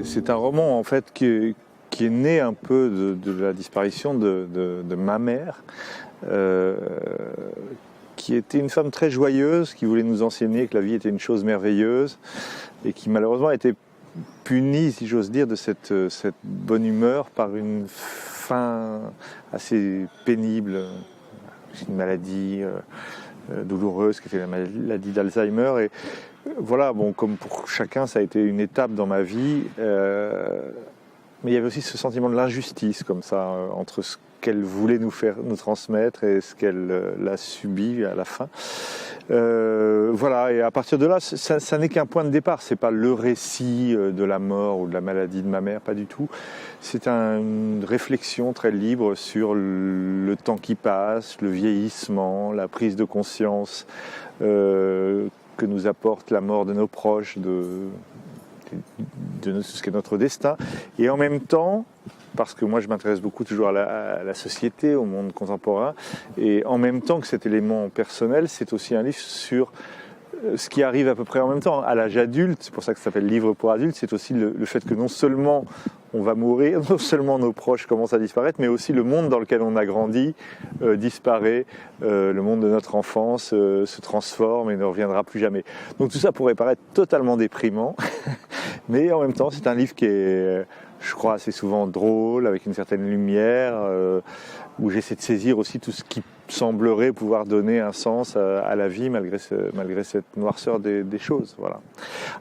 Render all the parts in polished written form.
C'est un roman en fait qui est né un peu de la disparition de ma mère, qui était une femme très joyeuse, qui voulait nous enseigner que la vie était une chose merveilleuse et qui malheureusement a été punie, si j'ose dire, de cette bonne humeur par une fin assez pénible, une maladie douloureuse qui était la maladie d'Alzheimer. Et voilà, bon, comme pour chacun, ça a été une étape dans ma vie. Mais il y avait aussi ce sentiment de l'injustice, comme ça, entre ce qu'elle voulait nous transmettre et ce qu'elle a subi à la fin. Voilà, et à partir de là, ça n'est qu'un point de départ. C'est pas le récit de la mort ou de la maladie de ma mère, pas du tout. C'est une réflexion très libre sur le temps qui passe, le vieillissement, la prise de conscience que nous apporte la mort de nos proches, de ce qu'est notre destin. Et en même temps, parce que moi je m'intéresse beaucoup toujours à la société, au monde contemporain, et en même temps que cet élément personnel, c'est aussi un livre sur ce qui arrive à peu près en même temps, à l'âge adulte. C'est pour ça que ça s'appelle Livre pour adultes. C'est aussi le fait que non seulement on va mourir, non seulement nos proches commencent à disparaître, mais aussi le monde dans lequel on a grandi disparaît, le monde de notre enfance se transforme et ne reviendra plus jamais. Donc tout ça pourrait paraître totalement déprimant, mais en même temps c'est un livre qui est, je crois, assez souvent drôle, avec une certaine lumière, où j'essaie de saisir aussi tout ce qui semblerait pouvoir donner un sens à la vie malgré cette noirceur des choses. Voilà.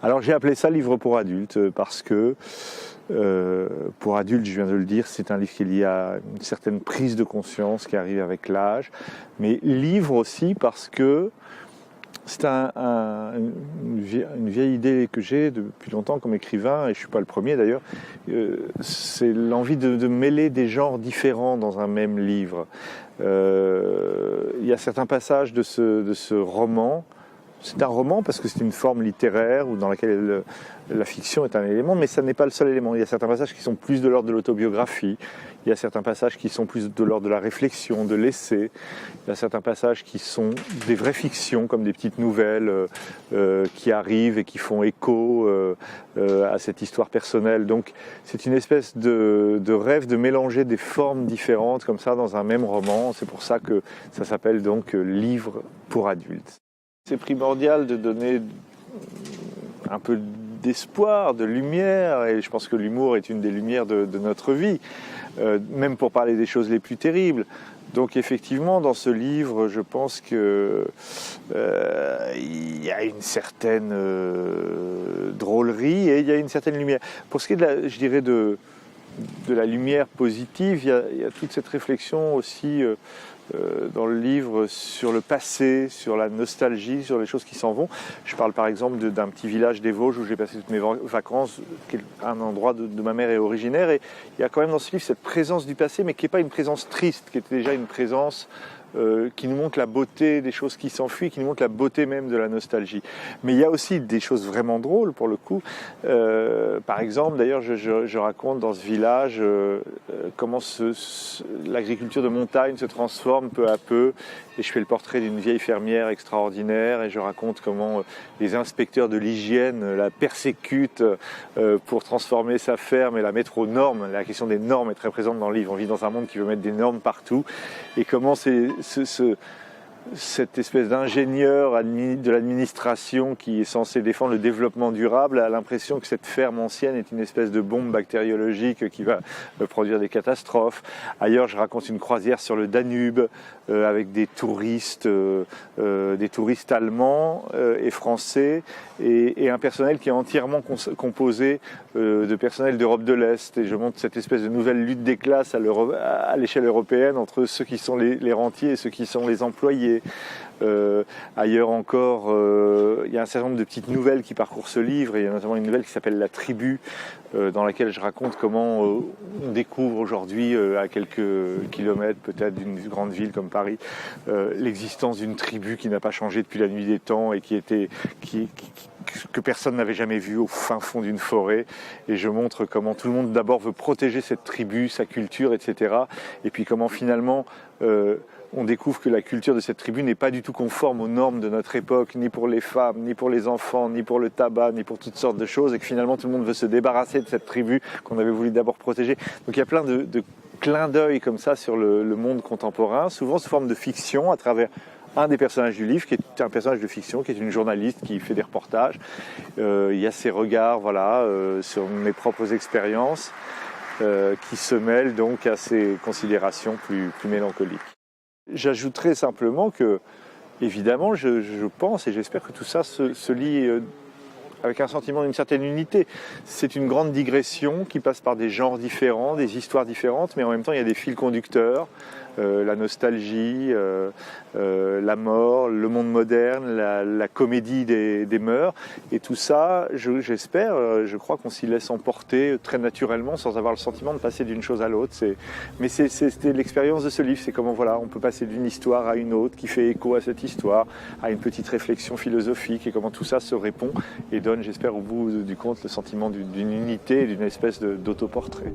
Alors j'ai appelé ça Livre pour adultes parce que pour adultes, je viens de le dire, c'est un livre qui est lié à une certaine prise de conscience qui arrive avec l'âge, mais livre aussi parce que c'est une vieille idée que j'ai depuis longtemps comme écrivain, et je ne suis pas le premier d'ailleurs, c'est l'envie de mêler des genres différents dans un même livre. Il y a certains passages de ce roman. C'est un roman parce que c'est une forme littéraire ou dans laquelle la fiction est un élément, mais ça n'est pas le seul élément. Il y a certains passages qui sont plus de l'ordre de l'autobiographie, il y a certains passages qui sont plus de l'ordre de la réflexion, de l'essai, il y a certains passages qui sont des vraies fictions, comme des petites nouvelles qui arrivent et qui font écho à cette histoire personnelle. Donc c'est une espèce de rêve de mélanger des formes différentes comme ça dans un même roman. C'est pour ça que ça s'appelle donc Livre pour adultes. C'est primordial de donner un peu d'espoir, de lumière, et je pense que l'humour est une des lumières de notre vie, même pour parler des choses les plus terribles. Donc effectivement, dans ce livre, je pense que il y a une certaine drôlerie et il y a une certaine lumière. Pour ce qui est je dirais de la lumière positive, il y a toute cette réflexion aussi dans le livre sur le passé, sur la nostalgie, sur les choses qui s'en vont. Je parle par exemple d'un petit village des Vosges où j'ai passé toutes mes vacances, qui est un endroit de ma mère est originaire, et il y a quand même dans ce livre cette présence du passé, mais qui n'est pas une présence triste, qui était déjà une présence qui nous montre la beauté des choses qui s'enfuient, qui nous montre la beauté même de la nostalgie. Mais il y a aussi des choses vraiment drôles pour le coup. Par exemple, d'ailleurs, je raconte dans ce village comment l'agriculture de montagne se transforme peu à peu, et je fais le portrait d'une vieille fermière extraordinaire, et je raconte comment les inspecteurs de l'hygiène la persécutent pour transformer sa ferme et la mettre aux normes. La question des normes est très présente dans le livre. On vit dans un monde qui veut mettre des normes partout, et comment cette espèce d'ingénieur de l'administration qui est censé défendre le développement durable a l'impression que cette ferme ancienne est une espèce de bombe bactériologique qui va produire des catastrophes. Ailleurs, je raconte une croisière sur le Danube avec des touristes allemands et français et un personnel qui est entièrement composé de personnel d'Europe de l'Est. Et je montre cette espèce de nouvelle lutte des classes à l'échelle européenne entre ceux qui sont les rentiers et ceux qui sont les employés. Ailleurs encore, il y a un certain nombre de petites nouvelles qui parcourent ce livre, et il y a notamment une nouvelle qui s'appelle La Tribu, dans laquelle je raconte comment on découvre aujourd'hui, à quelques kilomètres peut-être d'une grande ville comme Paris, l'existence d'une tribu qui n'a pas changé depuis la nuit des temps et que personne n'avait jamais vu au fin fond d'une forêt. Et je montre comment tout le monde d'abord veut protéger cette tribu, sa culture, etc. Et puis comment finalement on découvre que la culture de cette tribu n'est pas du tout conforme aux normes de notre époque, ni pour les femmes, ni pour les enfants, ni pour le tabac, ni pour toutes sortes de choses, et que finalement tout le monde veut se débarrasser de cette tribu qu'on avait voulu d'abord protéger. Donc il y a plein de clins d'œil comme ça sur le monde contemporain, souvent sous forme de fiction, à travers un des personnages du livre, qui est un personnage de fiction, qui est une journaliste qui fait des reportages. Il y a ces regards sur mes propres expériences qui se mêlent donc à ces considérations plus mélancoliques. J'ajouterais simplement que, évidemment, je pense et j'espère que tout ça se lie avec un sentiment d'une certaine unité. C'est une grande digression qui passe par des genres différents, des histoires différentes, mais en même temps il y a des fils conducteurs, la nostalgie, la mort, le monde moderne, la comédie des mœurs, et tout ça, j'espère, je crois qu'on s'y laisse emporter très naturellement sans avoir le sentiment de passer d'une chose à l'autre. Mais c'était l'expérience de ce livre, c'est comment on peut passer d'une histoire à une autre qui fait écho à cette histoire, à une petite réflexion philosophique, et comment tout ça se répond et donne, j'espère, au bout du compte, le sentiment d'une unité et d'une espèce d'autoportrait.